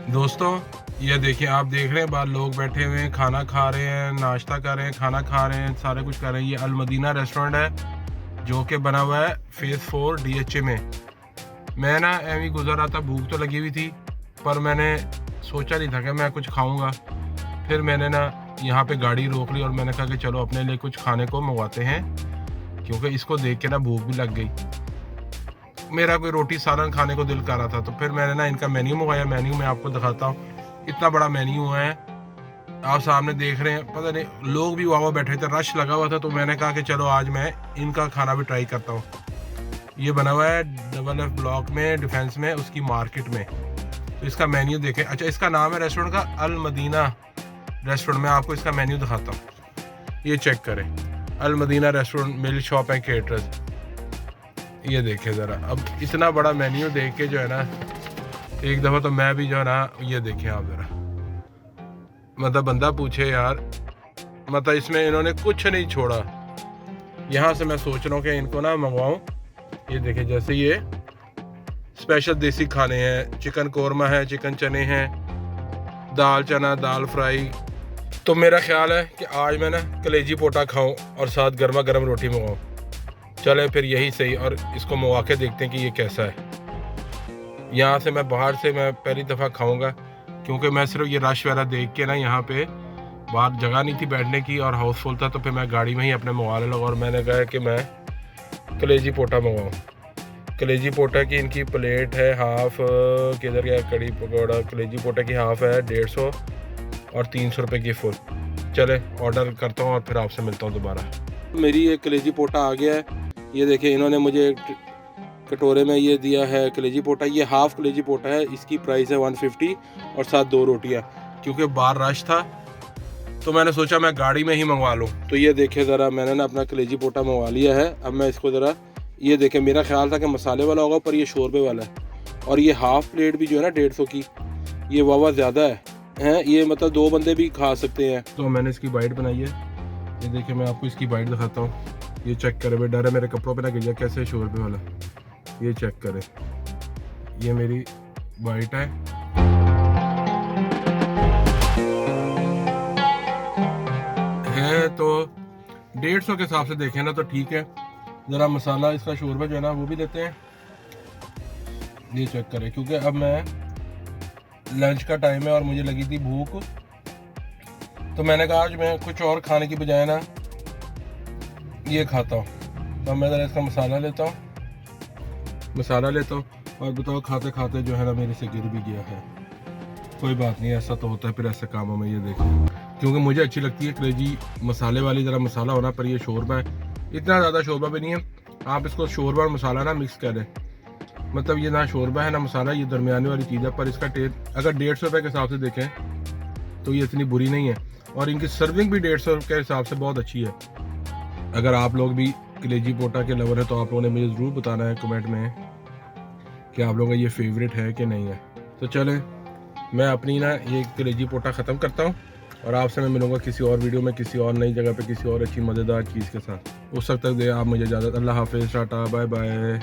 दोस्तों, ये देखिए, आप देख रहे हैं बाहर लोग बैठे हुए हैं, खाना खा रहे हैं, नाश्ता कर रहे हैं, खाना खा रहे हैं, सारे कुछ कर रहे हैं। ये अल मदीना रेस्टोरेंट है जो कि बना हुआ है फेज़ 4 DHA में। मैं ना ऐਵੇਂ गुजर रहा था, भूख तो लगी हुई थी, पर मैंने सोचा नहीं था कि मैं कुछ खाऊंगा। फिर मैंने ना यहाँ पे गाड़ी रोक ली और मैंने कहा कि चलो अपने लिए कुछ खाने को मंगवाते हैं, क्योंकि इसको देख के ना भूख भी लग गई। मेरा कोई रोटी सालन खाने को दिल कर रहा था, तो फिर मैंने ना इनका मेन्यू मंगाया। मेन्यू मैं आपको दिखाता हूँ, इतना बड़ा मेन्यू है, आप सामने देख रहे हैं। पता नहीं, लोग भी वहाँ बैठे थे, रश लगा हुआ था, तो मैंने कहा कि चलो आज मैं इनका खाना भी ट्राई करता हूँ। ये बना हुआ है FFF ब्लॉक में, डिफेंस में, उसकी मार्केट में। तो इसका मेन्यू देखें। अच्छा, इसका नाम है रेस्टोरेंट का अल मदीना रेस्टोरेंट। मैं आपको इसका मेन्यू दिखाता हूँ, ये चेक करें। Al Madina restaurant, milk shop and caterers. ये देखें ज़रा, अब इतना बड़ा मेन्यू देख के जो है ना, एक दफ़ा तो मैं भी जो है ना, ये देखें आप ज़रा, मतलब बंदा पूछे यार, मतलब इसमें इन्होंने कुछ नहीं छोड़ा। यहाँ से मैं सोच रहा हूँ कि इनको ना मंगवाऊँ। ये देखें, जैसे ये स्पेशल देसी खाने हैं, चिकन कोरमा है, चिकन चने हैं, दाल चना, दाल फ्राई। तो मेरा ख्याल है कि आज मैं ना कलेजी पोटा खाऊं और साथ गर्मा गर्म रोटी मंगाऊं। चले फिर यही सही, और इसको मंगवा के देखते हैं कि ये कैसा है। यहाँ से मैं बाहर से मैं पहली दफ़ा खाऊंगा, क्योंकि मैं सिर्फ ये रश वाला देख के ना, यहाँ पे बाहर जगह नहीं थी बैठने की और हाउसफुल था, तो फिर मैं गाड़ी में ही अपने मंगवाने लगा और मैंने कहा कि मैं कलेजी पोटा मंगवाऊँ। कलेजी पोटा की इनकी प्लेट है हाफ़, किधर गया कड़ी पकौड़ा। कलेजी पोटा की हाफ़ है 150 और 300 रुपये की फुल। चले ऑर्डर करता हूँ और फिर आपसे मिलता हूँ दोबारा। मेरी ये कलेजी पोटा आ गया है। ये देखिए, इन्होंने मुझे कटोरे में ये दिया है कलेजी पोटा। ये हाफ़ कलेजी पोटा है, इसकी प्राइस है 150 और साथ 2 रोटियाँ। क्योंकि बाहर रश था, तो मैंने सोचा मैं गाड़ी में ही मंगवा लूँ। तो ये देखे ज़रा, मैंने ना अपना कलेजी पोटा मंगवा लिया है। अब मैं इसको ज़रा, ये देखें, मेरा ख्याल था कि मसाले वाला होगा, पर ये शोरबे वाला है। और ये हाफ़ प्लेट भी जो है ना 150 की, ये वावा ज़्यादा है। ये मतलब 2 बंदे भी खा सकते हैं। तो मैंने इसकी बाइट बनाई है। ये देखिए, मैं आपको इसकी बाइट दिखाता हूँ। ये चेक करें, भाई डर है मेरे कपड़ों पे ना गिर जाए, कैसे शोरबे वाला। ये चेक करें, ये मेरी बाइट है तो 150 के हिसाब से देखें ना तो ठीक है। ज़रा मसाला इसका शोरबा जो है ना वो भी देते हैं। ये चेक करें, क्योंकि अब मैं लंच का टाइम है और मुझे लगी थी भूख, तो मैंने कहा आज मैं कुछ और खाने की बजाय ना ये खाता हूँ। तो मैं ज़रा इसका मसाला लेता हूँ और बताओ, खाते खाते जो है ना मेरे से गिर भी गया है। कोई बात नहीं, ऐसा तो होता है फिर ऐसे कामों में। ये देखो, क्योंकि मुझे अच्छी लगती है कलेजी मसाले वाली, ज़रा मसाला होना, पर ये शोरबा है, इतना ज़्यादा शोरबा भी नहीं है। आप इसको शोरबा और मसाला ना मिक्स करें, मतलब ये ना शोरबा है ना मसाला, ये दरमियानी वाली चीज़ है। पर इसका टेस्ट अगर 150 रुपये के हिसाब से देखें तो ये इतनी बुरी नहीं है, और इनकी सर्विंग भी 150 के हिसाब से बहुत अच्छी है। अगर आप लोग भी कलेजी पोटा के लवर है तो आप लोगों ने मुझे ज़रूर बताना है कमेंट में कि आप लोगों का ये फेवरेट है कि नहीं है। तो चलें, मैं अपनी ना ये कलेजी पोटा ख़त्म करता हूँ और आपसे मैं मिलूँगा किसी और वीडियो में, किसी और नई जगह पे, किसी और अच्छी मज़ेदार चीज़ के साथ। उस वक्त तक दे आप मुझे इजाज़त। अल्लाह हाफ़िज़, टाटा, बाय बाय।